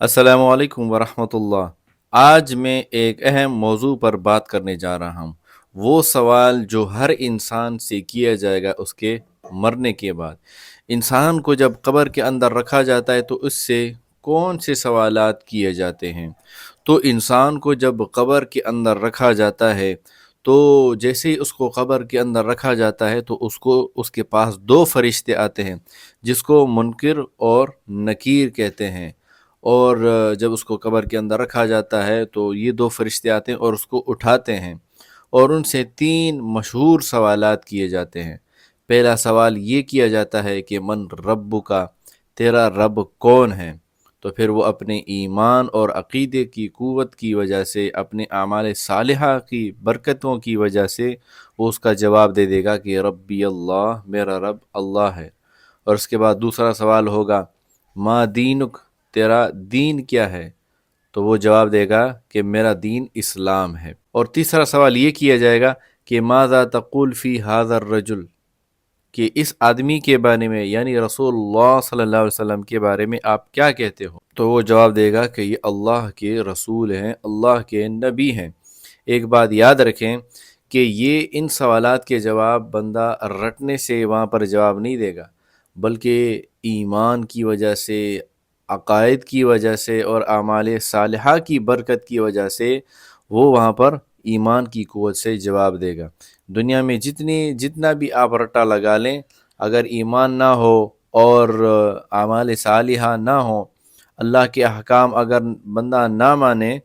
अस्सलामु अलैकुम वरहमतुल्लाह। आज मैं एक अहम मौजू पर बात करने जा रहा हूँ। वो सवाल जो हर इंसान से किया जाएगा उसके मरने के बाद। इंसान को जब कब्र के अंदर रखा जाता है तो उससे कौन से सवालात किए जाते हैं। तो इंसान को जब कब्र के अंदर रखा जाता है तो जैसे ही उसको कब्र के अंदर रखा जाता है तो उसको उसके पास दो फरिश्ते आते हैं जिसको मुनकिर और नकीर कहते हैं। और जब उसको कब्र के अंदर रखा जाता है तो ये दो फरिश्ते आते हैं और उसको उठाते हैं और उनसे तीन मशहूर सवालात किए जाते हैं। पहला सवाल ये किया जाता है कि मन रब्बु का, तेरा रब कौन है। तो फिर वो अपने ईमान और अक़ीदे की क़ुव्वत की वजह से, अपने आमाल सालिहा की बरकतों की वजह से वो उसका जवाब दे देगा कि रब्बी अल्लाह, मेरा रब अल्लाह है। और उसके बाद दूसरा सवाल होगा मा दीनुक, तेरा दीन क्या है। तो वो जवाब देगा कि मेरा दीन इस्लाम है। और तीसरा सवाल ये किया जाएगा कि माज़ा तक़ूल फ़ी हाज़र रजुल, कि इस आदमी के बारे में यानी रसूलुल्लाह सल्लल्लाहु अलैहि वसल्लम के बारे में आप क्या कहते हो। तो वो जवाब देगा कि ये अल्लाह के रसूल हैं, अल्लाह के नबी हैं। एक बात याद रखें कि ये इन सवालात के जवाब बंदा रटने से वहाँ पर जवाब नहीं देगा, बल्कि ईमान की वजह से, अकायद की वजह से और आमाल सालिहा की बरकत की वजह से वो वहाँ पर ईमान की क़ुव्वत से जवाब देगा। दुनिया में जितना भी आप रट्टा लगा लें, अगर ईमान ना हो और आमाल सालिहा ना हो, अल्लाह के अहकाम अगर बंदा ना माने,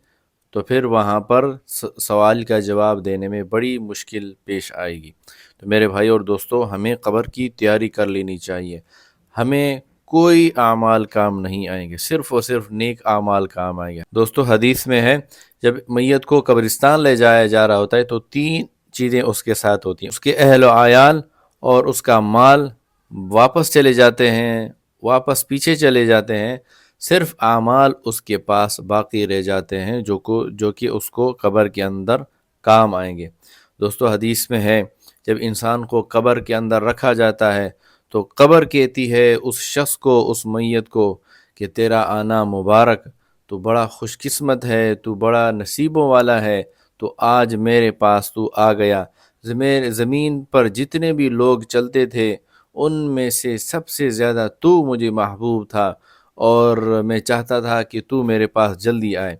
तो फिर वहाँ पर सवाल का जवाब देने में बड़ी मुश्किल पेश आएगी। तो मेरे भाई और दोस्तों, हमें कब्र की तैयारी कर लेनी चाहिए। हमें कोई आमाल काम नहीं आएंगे, सिर्फ़ और सिर्फ नेक आमाल काम आएंगे। दोस्तों, हदीस में है जब मैयत को कब्रिस्तान ले जाया जा रहा होता है तो तीन चीज़ें उसके साथ होती हैं। उसके अहल व आयाल और उसका माल वापस चले जाते हैं, वापस पीछे चले जाते हैं। सिर्फ आमाल उसके पास बाकी रह जाते हैं जो कि उसको कब्र के अंदर काम आएंगे। दोस्तों, हदीस में है जब इंसान को कब्र के अंदर रखा जाता है तो कब्र कहती है उस शख्स को, उस मैयत को, कि तेरा आना मुबारक, तू बड़ा खुशकिस्मत है, तू बड़ा नसीबों वाला है, तो आज मेरे पास तू आ गया। ज़मीन पर जितने भी लोग चलते थे उनमें से सबसे ज़्यादा तू मुझे महबूब था और मैं चाहता था कि तू मेरे पास जल्दी आए।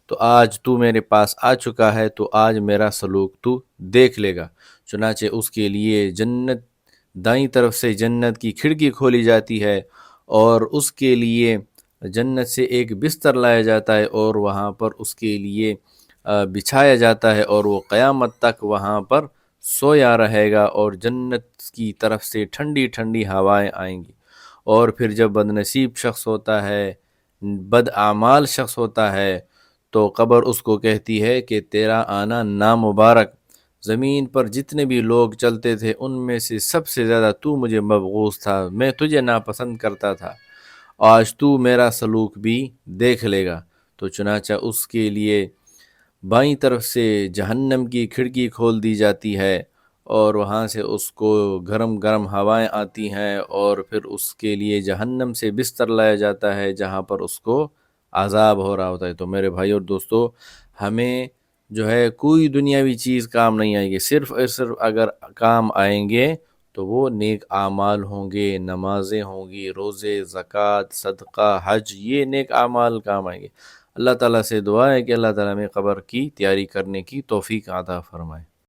तो आज तू मेरे पास आ चुका है, तो आज मेरा सलूक तू देख लेगा। चुनाचे उसके लिए जन्नत, दाईं तरफ से जन्नत की खिड़की खोली जाती है और उसके लिए जन्नत से एक बिस्तर लाया जाता है और वहाँ पर उसके लिए बिछाया जाता है और वो क़यामत तक वहाँ पर सोया रहेगा और जन्नत की तरफ से ठंडी ठंडी हवाएं आएंगी। और फिर जब बदनसीब शख्स होता है, बदआमाल शख्स होता है, तो कब्र उसको कहती है कि तेरा आना नामुबारक, ज़मीन पर जितने भी लोग चलते थे उनमें से सबसे ज़्यादा तू मुझे मबगूज़ था, मैं तुझे नापसंद करता था, आज तू मेरा सलूक भी देख लेगा। तो चुनाचा उसके लिए बाईं तरफ से जहन्नम की खिड़की खोल दी जाती है और वहाँ से उसको गरम गरम हवाएं आती हैं और फिर उसके लिए जहन्नम से बिस्तर लाया जाता है जहाँ पर उसको अज़ाब हो रहा होता है। तो मेरे भाई और दोस्तों, हमें जो है कोई दुनियावी चीज़ काम नहीं आएगी, सिर्फ़ और सिर्फ अगर काम आएंगे तो वो नेक आमाल होंगे, नमाज़ें होंगी, रोज़े, ज़कात, सदका, हज, ये नेक आमाल काम आएंगे। अल्लाह ताला से दुआ है कि अल्लाह ताला हमें कब्र की तैयारी करने की तौफीक अता फरमाए।